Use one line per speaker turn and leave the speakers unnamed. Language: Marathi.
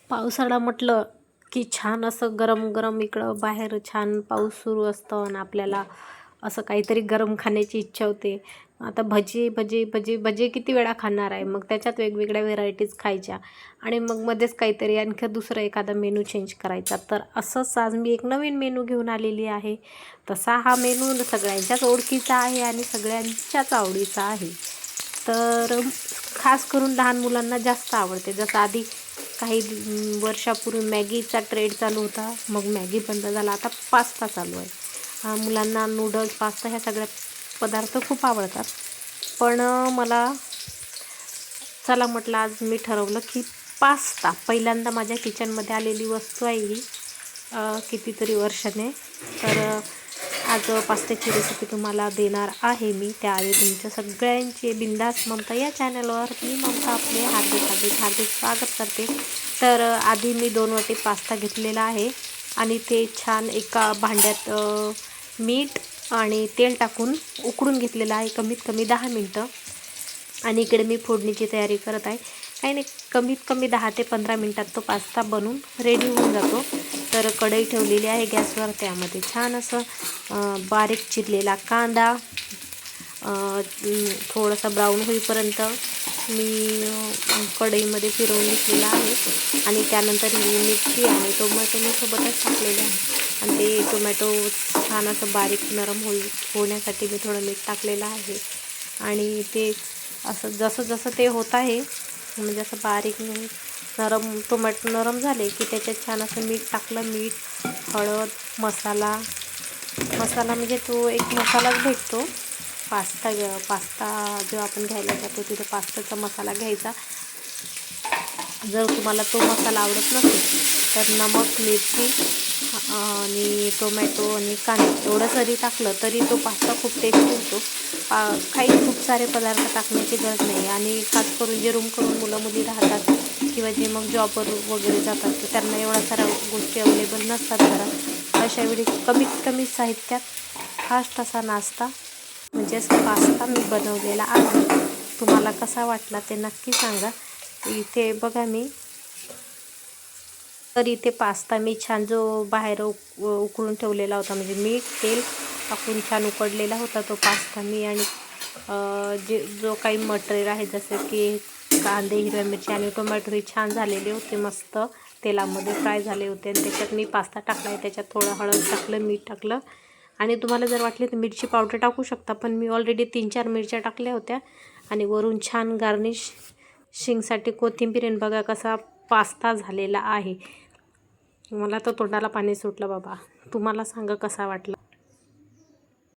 पावसाळा म्हटलं की छान असं गरम गरम इकडं बाहेर छान पाऊस सुरू असतं आणि आपल्याला असं काहीतरी गरम खाण्याची इच्छा होते. आता भजी भजी भजी भजी किती वेळा खाणार आहे, मग त्याच्यात वेगवेगळ्या व्हेरायटीज खायच्या आणि मग मध्येच काहीतरी आणखी दुसरं एखादा मेनू चेंज करायचा. तर असंच आज मी एक नवीन मेनू घेऊन आलेली आहे. तसा हा मेनू सगळ्यांच्याच ओळखीचा आहे आणि सगळ्यांच्याच आवडीचा आहे. तर खास करून लहान मुलांना जास्त आवडते. जसं आधी काही वर्षापूर्वी मॅगीचा ट्रेंड चालू होता, मग मॅगी बंद झाला, आता पास्ता चालू आहे. मुलांना नूडल्स पास्ता ह्या सगळ्या पदार्थ खूप आवडतात. पण मला चला म्हटलं आज मी ठरवलं की पास्ता पहिल्यांदा माझ्या किचनमध्ये आलेली वस्तू आहे ही कितीतरी वर्षाने. तर आज पास्त्याची रेसिपी तुम्हाला देणार आहे मी. त्याआधी तुमच्या सगळ्यांचे बिंदास ममता या चॅनलवर मी ममता आपले हार्दिक हार्दिक हार्दिक स्वागत करते. तर आधी मी 2 वाटी पास्ता घेतलेला आहे आणि ते छान एका भांड्यात मीठ आणि तेल टाकून उकळून घेतलेलं आहे कमीत कमी 10 मिनटं. आणि इकडे मी फोडणीची तयारी करत आहे. काही नाही, कमीत कमी 10 ते 15 मिनटात तो पास्ता बनून रेडी होऊन जातो. तर कढई ठेवलेली आहे गॅसवर, त्यामध्ये छान असं बारीक चिरलेला कांदा थोडासा ब्राऊन होईपर्यंत मी कढईमध्ये फिरवून घेतलेला आहे आणि त्यानंतर हिरवी मिरची आणि टोमॅटो मी सोबतच टाकलेले आहे आणि ते टोमॅटो छान असं बारीक नरम होण्यासाठी मी थोडं मीठ टाकलेलं आहे. आणि ते असं जसं जसं ते होत आहे म्हणजे असं बारीक नरम टोमॅटो नरम झाले की त्याच्यात छान असं मीठ टाकलं. मीठ, हळद, मसाला म्हणजे तो एक मसालाच भेटतो. पास्ता जो आपण घ्यायला जातो तिथे पास्त्याचा मसाला घ्यायचा. जर तुम्हाला तो मसाला आवडत नसेल तर नमक, मिरची आणि टोमॅटो आणि कांदा एवढं जरी टाकलं तरी तो पास्ता खूप टेस्टी होतो. काही खूप सारे पदार्थ टाकण्याची गरज नाही. आणि खास करून जे रूम करून मुलं मुली राहतात किंवा जे मग जॉबवर वगैरे जातात तर त्यांना एवढ्या साऱ्या गोष्टी अवेलेबल नसतात घरात. अशा वेळी कमीत कमी साहित्यात फास्ट असा नाश्ता म्हणजेच पास्ता मी बनवलेला आहे. तुम्हाला कसा वाटला ते नक्की सांगा. इथे बघा तर इथे पास्ता मी छान जो बाहेर उकळून ठेवलेला होता, म्हणजे मीठ तेल टाकून छान उकडलेला होता तो पास्ता मी. आणि जो काही मटेरियल आहे जसं की कांदे, हिरव्या मिरची आणि टोमॅटो हे छान झालेले होते, मस्त तेलामध्ये फ्राय झाले होते. आणि त्याच्यात मी पास्ता टाकला आहे. त्याच्यात थोडं हळद टाकलं, मीठ टाकलं आणि तुम्हाला जर वाटले तर मिरची पावडर टाकू शकता, पण मी ऑलरेडी 3-4 मिरच्या टाकल्या होत्या. आणि वरून छान गार्निशिंगसाठी कोथिंबीर. आणि बघा कसा पास्ता झालेला आहे. मला तर तोंडाला पाणी सुटलं बाबा. तुम्हाला सांगा कसा वाटला.